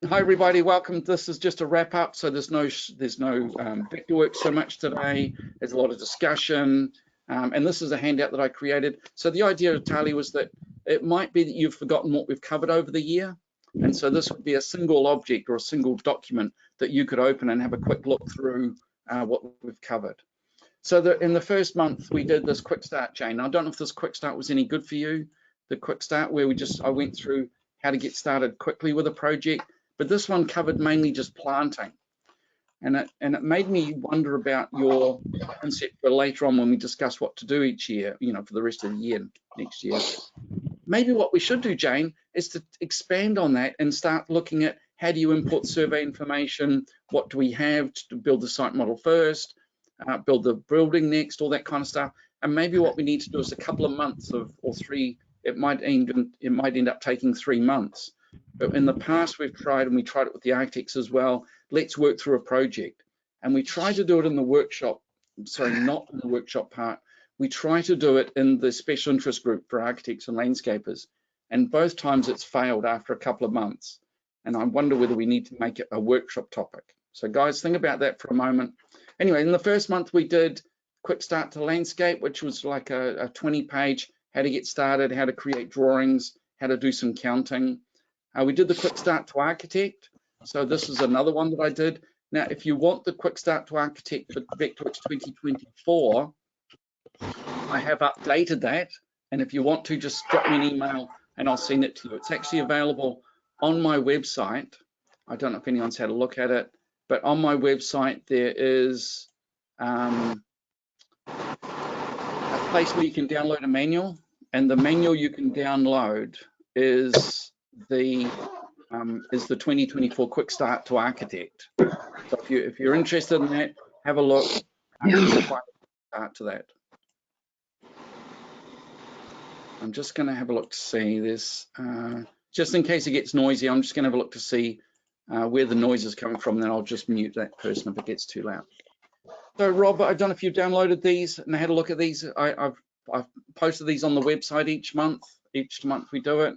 Hi everybody, welcome. This is just a wrap up, so there's no Vectorworks so much today. There's a lot of discussion, and this is a handout that I created. So the idea of Tali was that it might be that you've forgotten what we've covered over the year, and so this would be a single object or a single document that you could open and have a quick look through what we've covered. So in the first month we did this quick start, Jane. I don't know if this quick start was any good for you, the quick start where I went through how to get started quickly with a project. But this one covered mainly just planting, and it made me wonder about your concept for later on when we discuss what to do each year, for the rest of the year next year. Maybe what we should do, Jane, is to expand on that and start looking at how do you import survey information, what do we have to build the site model first, build the building next, all that kind of stuff. And maybe what we need to do is a couple of months or three. It might end up taking 3 months. But in the past we've tried, and we tried it with the architects as well, let's work through a project. And we try to do it in the workshop, sorry, not in the workshop part. We try to do it in the special interest group for architects and landscapers. And both times it's failed after a couple of months. And I wonder whether we need to make it a workshop topic. So guys, think about that for a moment. Anyway, in the first month we did quick start to landscape, which was like a 20-page, how to get started, how to create drawings, how to do some counting. We did the quick start to architect. So this is another one that I did. Now, if you want the quick start to architect for Vectorworks 2024, I have updated that. And if you want to, just drop me an email and I'll send it to you. It's actually available on my website. I don't know if anyone's had a look at it, but on my website, there is a place where you can download a manual, and the manual you can download is the 2024 quick start to architect. So if you're interested in that, have a look. Start to that. I'm just going to have a look to see this. Just in case it gets noisy, I'm just going to have a look to see where the noise is coming from. Then I'll just mute that person if it gets too loud. So Rob, I don't know if you've downloaded these and had a look at these. I've posted these on the website each month. Each month we do it.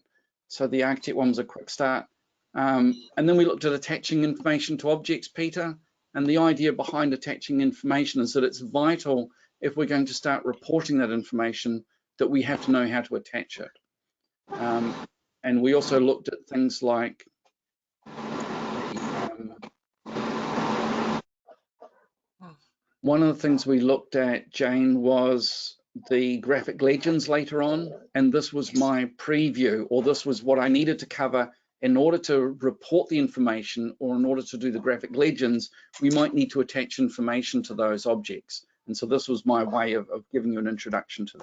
So the architect one was a quick start. And then we looked at attaching information to objects, Peter. And the idea behind attaching information is that it's vital if we're going to start reporting that information that we have to know how to attach it. And we also looked at things like one of the things we looked at, Jane, was the graphic legends later on, and this was my preview, or this was what I needed to cover in order to report the information, or in order to do the graphic legends, we might need to attach information to those objects. And so this was my way of giving you an introduction to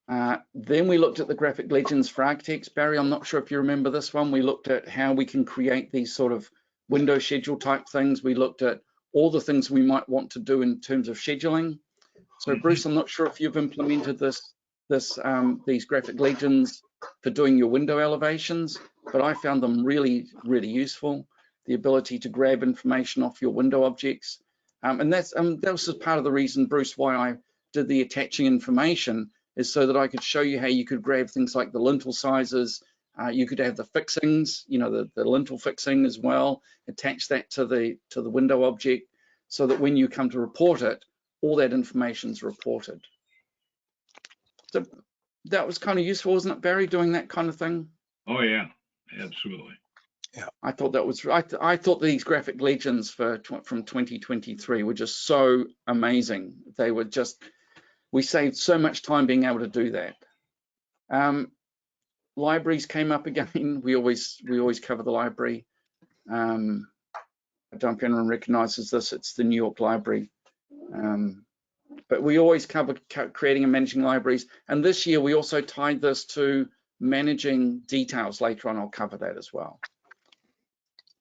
that. Then we looked at the graphic legends for architects. Barry, I'm not sure if you remember this one. We looked at how we can create these sort of window schedule type things. We looked at all the things we might want to do in terms of scheduling. So Bruce, I'm not sure if you've implemented these graphic legends for doing your window elevations, but I found them really, really useful. The ability to grab information off your window objects. And that was part of the reason, Bruce, why I did the attaching information, is so that I could show you how you could grab things like the lintel sizes. You could have the fixings, the lintel fixing as well, attach that to the window object so that when you come to report it, all that information is reported. So that was kind of useful, wasn't it, Barry, doing that kind of thing? Oh yeah, absolutely. Yeah, I thought that was right. I thought these graphic legends from 2023 were just so amazing. They were just, we saved so much time being able to do that. Libraries came up again. We always cover the library. I don't know if anyone recognizes this. It's the New York Library. But we always cover creating and managing libraries. And this year we also tied this to managing details. Later on, I'll cover that as well.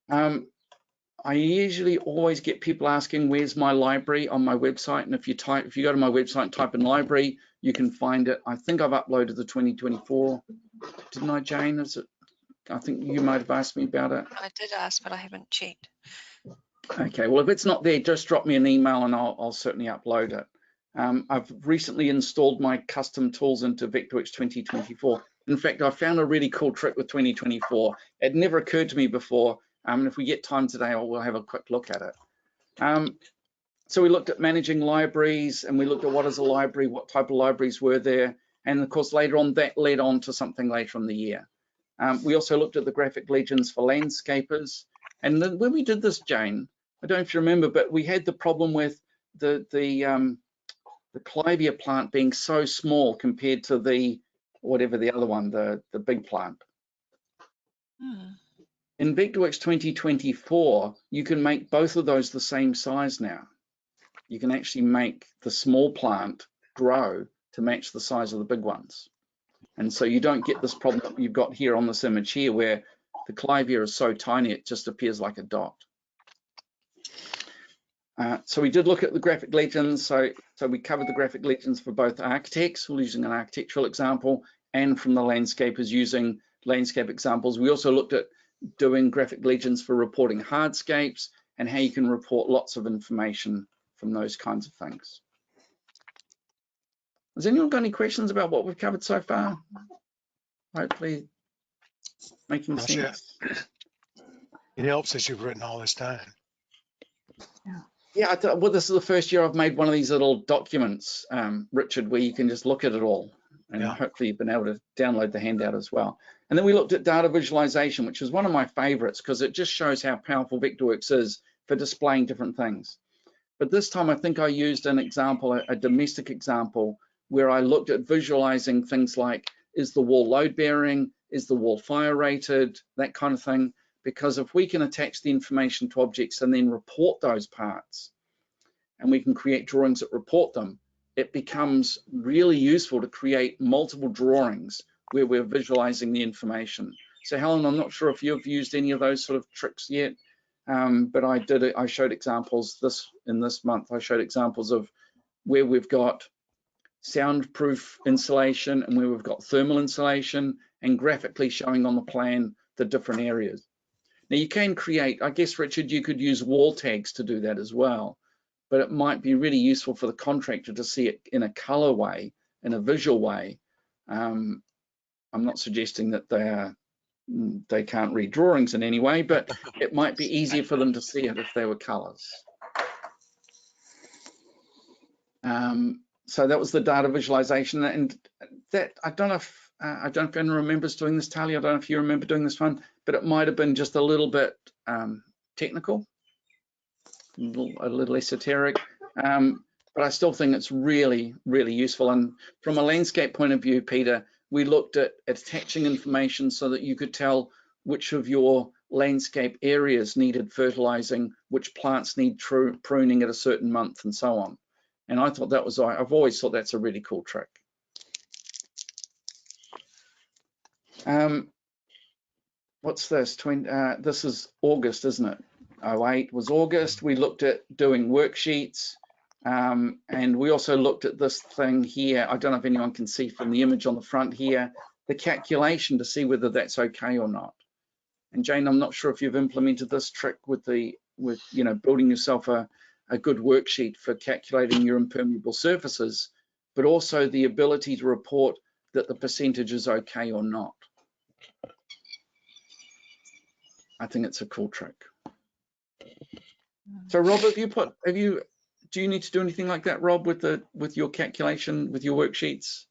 I usually always get people asking, where's my library on my website? And if you go to my website and type in library, you can find it. I think I've uploaded the 2024. Didn't I, Jane? Is it? I think you might have asked me about it. I did ask, but I haven't checked. Okay, well, if it's not there, just drop me an email and I'll certainly upload it. I've recently installed my custom tools into Vectorworks 2024. In fact, I found a really cool trick with 2024. It never occurred to me before. And if we get time today, we'll have a quick look at it. So we looked at managing libraries, and we looked at what is a library, what type of libraries were there, and of course later on that led on to something later in the year. We also looked at the graphic legends for landscapers, and then when we did this, Jane, I don't know if you remember, but we had the problem with the clivia plant being so small compared to the whatever the other one, the big plant. In Vectorworks 2024, you can make both of those the same size now. You can actually make the small plant grow to match the size of the big ones. And so you don't get this problem that you've got here on this image here, where the clivia is so tiny it just appears like a dot. So we did look at the graphic legends. So we covered the graphic legends for both architects using an architectural example, and from the landscapers using landscape examples. We also looked at doing graphic legends for reporting hardscapes and how you can report lots of information from those kinds of things. Has anyone got any questions about what we've covered so far? Hopefully making sense. It helps as you've written all this down. Yeah, well, this is the first year I've made one of these little documents, Richard, where you can just look at it all. And hopefully you've been able to download the handout as well. And then we looked at data visualization, which was one of my favorites because it just shows how powerful Vectorworks is for displaying different things. But this time I think I used an example, a domestic example, where I looked at visualizing things like, is the wall load bearing? Is the wall fire rated? That kind of thing. Because if we can attach the information to objects and then report those parts, and we can create drawings that report them, it becomes really useful to create multiple drawings where we're visualizing the information. So Helen, I'm not sure if you've used any of those sort of tricks yet, but I did it. I showed examples in this month. I showed examples of where we've got soundproof insulation and where we've got thermal insulation, and graphically showing on the plan the different areas. Now you can create, I guess, Richard, you could use wall tags to do that as well, but it might be really useful for the contractor to see it in a color way, in a visual way. I'm not suggesting that they can't read drawings in any way, but it might be easier for them to see it if they were colors. So that was the data visualization, and that I don't know if anyone remembers doing this, Talia. I don't know if you remember doing this one, but it might have been just a little bit technical, a little esoteric, but I still think it's really, really useful. And from a landscape point of view, Peter, we looked at attaching information so that you could tell which of your landscape areas needed fertilizing, which plants need pruning at a certain month, and so on. And I thought that was, I've always thought that's a really cool trick. What's this? This is August, isn't it? 08 was August. We looked at doing worksheets, and we also looked at this thing here. I don't know if anyone can see from the image on the front here, the calculation to see whether that's okay or not. And Jane, I'm not sure if you've implemented this trick with building yourself a good worksheet for calculating your impermeable surfaces, but also the ability to report that the percentage is okay or not. I think it's a cool trick. So Rob, do you need to do anything like that, Rob, with your calculation, with your worksheets?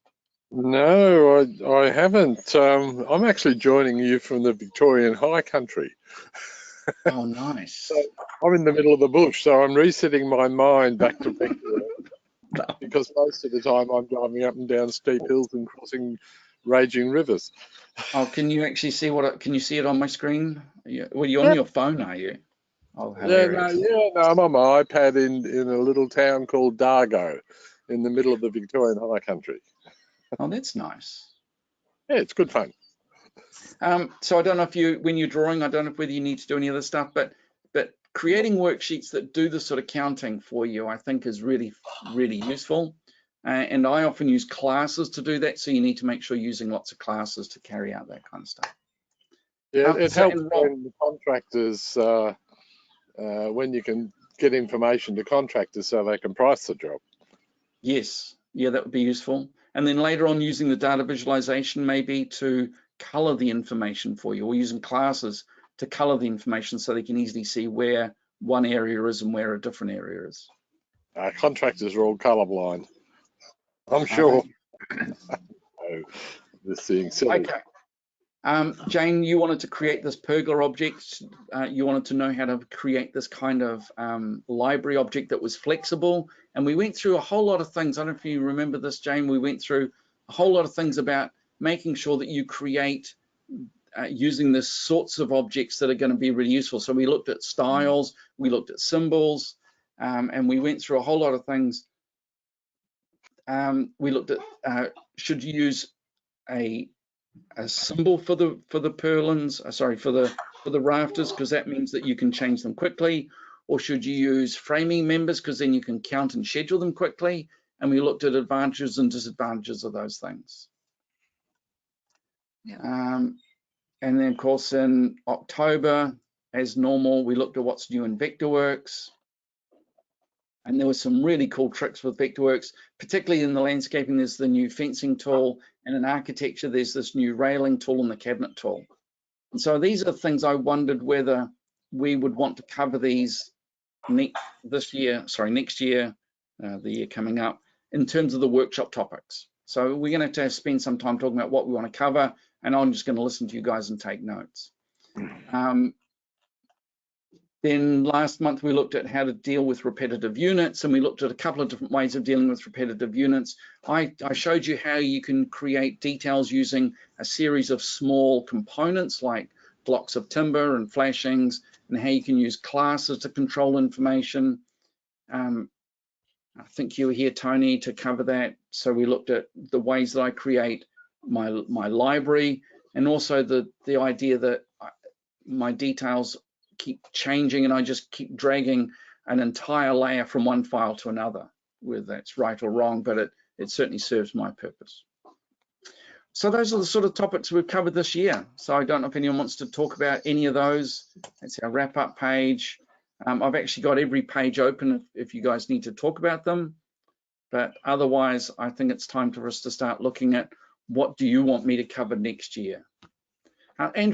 No, I haven't. I'm actually joining you from the Victorian High Country. Oh, nice. So I'm in the middle of the bush, so I'm resetting my mind back to Vectorworks, because most of the time I'm driving up and down steep hills and crossing raging rivers. Oh, can you actually see can you see it on my screen? Well, you're on your phone, are you? Oh, hilarious. No, I'm on my iPad in a little town called Dargo in the middle of the Victorian High Country. Oh, that's nice. Yeah, it's good fun. So I don't know if when you're drawing, I don't know whether you need to do any other stuff, but creating worksheets that do the sort of counting for you, I think is really, really useful. And I often use classes to do that, so you need to make sure you're using lots of classes to carry out that kind of stuff. Yeah, it helps when the contractors, when you can get information to contractors so they can price the job. Yes, yeah, that would be useful. And then later on using the data visualization maybe to color the information for you, or using classes to color the information so they can easily see where one area is and where a different area is. Contractors are all colorblind, I'm sure. Oh, this thing silly. Okay. Jane, you wanted to create this pergola object. You wanted to know how to create this kind of library object that was flexible. And we went through a whole lot of things. I don't know if you remember this, Jane. We went through a whole lot of things about making sure that you create using the sorts of objects that are going to be really useful. So we looked at styles, we looked at symbols, and we went through a whole lot of things. We looked at should you use a symbol for the purlins, for the rafters, because that means that you can change them quickly, or should you use framing members because then you can count and schedule them quickly. And we looked at advantages and disadvantages of those things. Yeah. And then of course in October, as normal, we looked at what's new in Vectorworks. And there were some really cool tricks with Vectorworks, particularly in the landscaping. There's the new fencing tool, and in architecture, there's this new railing tool and the cabinet tool. And so these are the things I wondered whether we would want to cover these next year, the year coming up, in terms of the workshop topics. So we're going to have to spend some time talking about what we want to cover, and I'm just going to listen to you guys and take notes. Then last month we looked at how to deal with repetitive units, and we looked at a couple of different ways of dealing with repetitive units. I showed you how you can create details using a series of small components like blocks of timber and flashings, and how you can use classes to control information. I think you were here, Tony, to cover that. So we looked at the ways that I create my library, and also the idea that my details keep changing and I just keep dragging an entire layer from one file to another, whether that's right or wrong, but it certainly serves my purpose. So those are the sort of topics we've covered this year. So I don't know if anyone wants to talk about any of those. That's our wrap-up page. I've actually got every page open if you guys need to talk about them, but otherwise I think it's time for us to start looking at what do you want me to cover next year. Andrew,